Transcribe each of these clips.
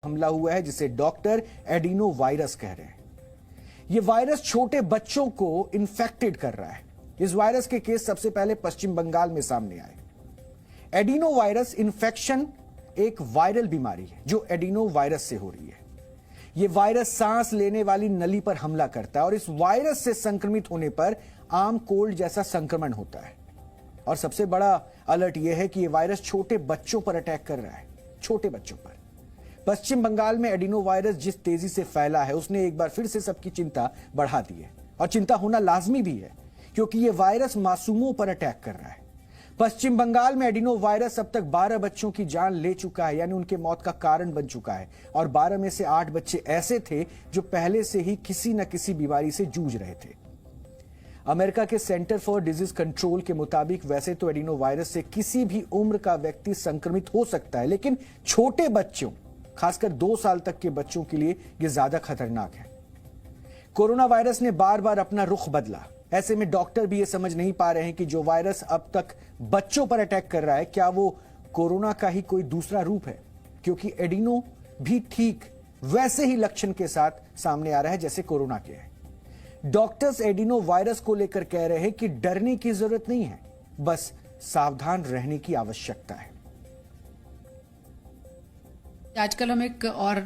हमला हुआ है जिसे डॉक्टर एडिनो वायरस कह रहे हैं। यह वायरस छोटे बच्चों को इन्फेक्टेड कर रहा है। इस वायरस के केस सबसे पहले पश्चिम बंगाल में सामने आए। एडिनो वायरस इन्फेक्शन एक वायरल बीमारी है जो एडिनो वायरस से हो रही है। यह वायरस सांस लेने वाली नली पर हमला करता है और इस वायरस से संक्रमित होने पर आम कोल्ड जैसा संक्रमण होता है। और सबसे बड़ा अलर्ट यह है कि यह वायरस छोटे बच्चों पर अटैक कर रहा है, छोटे बच्चों पर। पश्चिम बंगाल में एडिनो वायरस जिस तेजी से फैला है उसने एक बार फिर से सबकी चिंता बढ़ा दी है और चिंता होना लाजमी भी है क्योंकि यह वायरस मासूमों पर अटैक कर रहा है। पश्चिम बंगाल में एडिनो वायरस अब तक 12 बच्चों की जान ले चुका है, यानी उनके मौत का कारण बन चुका है और 12 में से 8 बच्चे ऐसे थे जो पहले से ही किसी न किसी बीमारी से जूझ रहे थे। अमेरिका के सेंटर फॉर डिजीज कंट्रोल के मुताबिक वैसे तो एडिनो वायरस से किसी भी उम्र का व्यक्ति संक्रमित हो सकता है, लेकिन छोटे बच्चों, खासकर 2 साल तक के बच्चों के लिए यह ज्यादा खतरनाक है। कोरोना वायरस ने बार बार अपना रुख बदला। ऐसे में डॉक्टर भी यह समझ नहीं पा रहे हैं कि जो वायरस अब तक बच्चों पर अटैक कर रहा है क्या वो कोरोना का ही कोई दूसरा रूप है, क्योंकि एडिनो भी ठीक वैसे ही लक्षण के साथ सामने आ रहा है जैसे कोरोना के है। डॉक्टर्स एडिनो वायरस को लेकर कह रहे हैं कि डरने की जरूरत नहीं है, बस सावधान रहने की आवश्यकता है। आजकल हम एक और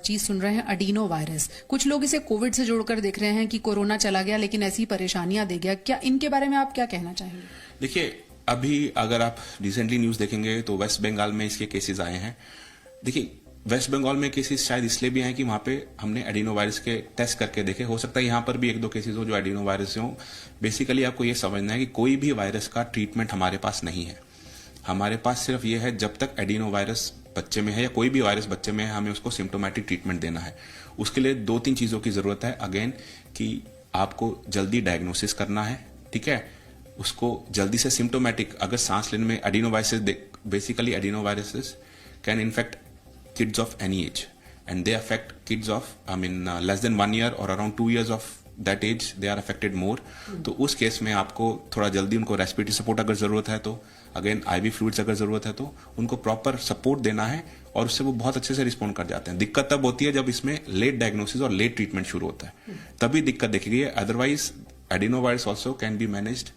चीज सुन रहे हैं, एडिनो वायरस। कुछ लोग इसे कोविड से जोड़कर देख रहे हैं कि कोरोना चला गया लेकिन ऐसी परेशानियां दे गया। क्या इनके बारे में आप क्या कहना चाहेंगे? देखिए, अभी अगर आप रिसेंटली न्यूज देखेंगे तो वेस्ट बंगाल में इसके केसेस आए हैं। देखिए, वेस्ट बंगाल में केसेस शायद इसलिए भी हैं कि वहां पे हमने एडिनो वायरस के टेस्ट करके देखे। हो सकता है यहां पर भी 1-2 केसेस हो जो एडिनो वायरस से हो। बेसिकली आपको ये समझना है कि कोई भी वायरस का ट्रीटमेंट हमारे पास नहीं है। हमारे पास सिर्फ ये है, जब तक एडिनो वायरस बच्चे में है या कोई भी वायरस बच्चे में है, हमें उसको सिम्टोमेटिक ट्रीटमेंट देना है। उसके लिए 2-3 चीजों की जरूरत है। अगेन, कि आपको जल्दी डायग्नोसिस करना है, ठीक है, उसको जल्दी से सिम्टोमेटिक, अगर सांस लेने में adeno virus, basically adeno viruses can infect kids of any age and they affect kids of less than 1 year or around 2 years of that age they are affected more। तो उस केस में आपको थोड़ा जल्दी उनको रेस्पिरेटरी सपोर्ट अगर जरूरत है तो, अगेन आईवी फ्लूइड्स अगर जरूरत है तो उनको प्रॉपर सपोर्ट देना है और उससे वो बहुत अच्छे से रिस्पॉन्ड कर जाते हैं। दिक्कत तब होती है जब इसमें लेट डायग्नोसिस और लेट ट्रीटमेंट शुरू होता है, तभी दिक्कत देखी गई है। Otherwise adenovirus also can be managed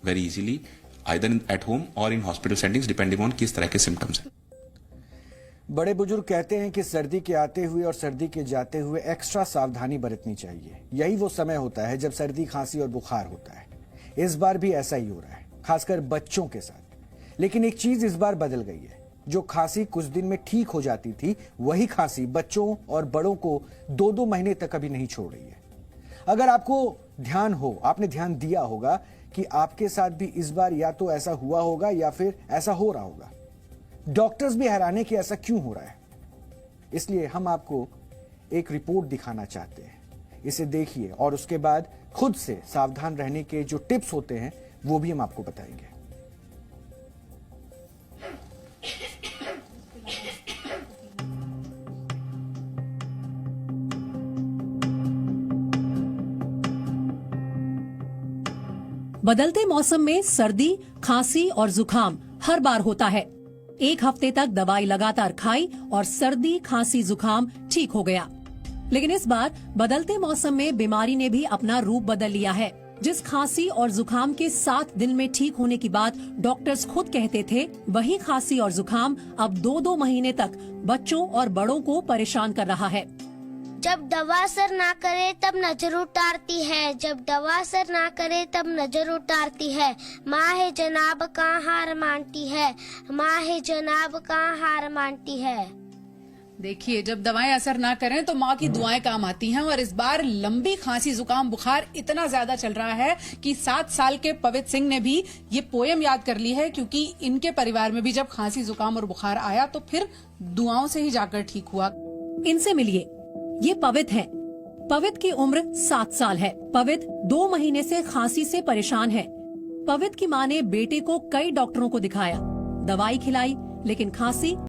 very easily either at home or in hospital settings depending on किस तरह के सिम्टम्स है। बड़े बुजुर्ग कहते हैं कि सर्दी के आते हुए और सर्दी के जाते हुए एक्स्ट्रा सावधानी बरतनी चाहिए। यही वो समय होता है जब सर्दी, खांसी और बुखार होता है। इस बार भी ऐसा ही हो रहा है, खासकर बच्चों के साथ। लेकिन एक चीज इस बार बदल गई है। जो खांसी कुछ दिन में ठीक हो जाती थी, वही खांसी बच्चों और बड़ों को 2-2 महीने तक अभी नहीं छोड़ रही है। अगर आपको ध्यान हो, आपने ध्यान दिया होगा कि आपके साथ भी इस बार या तो ऐसा हुआ होगा या फिर ऐसा हो रहा होगा। डॉक्टर्स भी हैरान है कि ऐसा क्यों हो रहा है। इसलिए हम आपको एक रिपोर्ट दिखाना चाहते हैं। इसे देखिए और उसके बाद खुद से सावधान रहने के जो टिप्स होते हैं वो भी हम आपको बताएंगे। बदलते मौसम में सर्दी, खांसी और जुकाम हर बार होता है। 1 हफ्ते तक दवाई लगातार खाई और सर्दी, खांसी, जुकाम ठीक हो गया। लेकिन इस बार बदलते मौसम में बीमारी ने भी अपना रूप बदल लिया है। जिस खांसी और जुकाम के 7 दिन में ठीक होने की बात डॉक्टर्स खुद कहते थे, वही खांसी और जुकाम अब 2-2 महीने तक बच्चों और बड़ों को परेशान कर रहा है। जब दवा असर ना करे तब नजर उतारती है, जब दवा असर ना करे तब नजर उतारती है। माँ है जनाब कहाँ हार मानती है, माँ है जनाब कहाँ हार मानती है। देखिए, जब दवाएं असर ना करें तो माँ की दुआएं काम आती हैं। और इस बार लंबी खांसी, जुकाम, बुखार इतना ज्यादा चल रहा है कि 7 साल के पवित्र सिंह ने भी ये पोयम याद कर ली है, क्योंकि इनके परिवार में भी जब खांसी, जुकाम और बुखार आया तो फिर दुआओं से ही जाकर ठीक हुआ। इनसे मिलिए, ये पवित्र है। पवित्र की उम्र 7 साल है। पवित्र 2 महीने से खांसी से परेशान है। पवित्र की मां ने बेटे को कई डॉक्टरों को दिखाया, दवाई खिलाई, लेकिन खांसी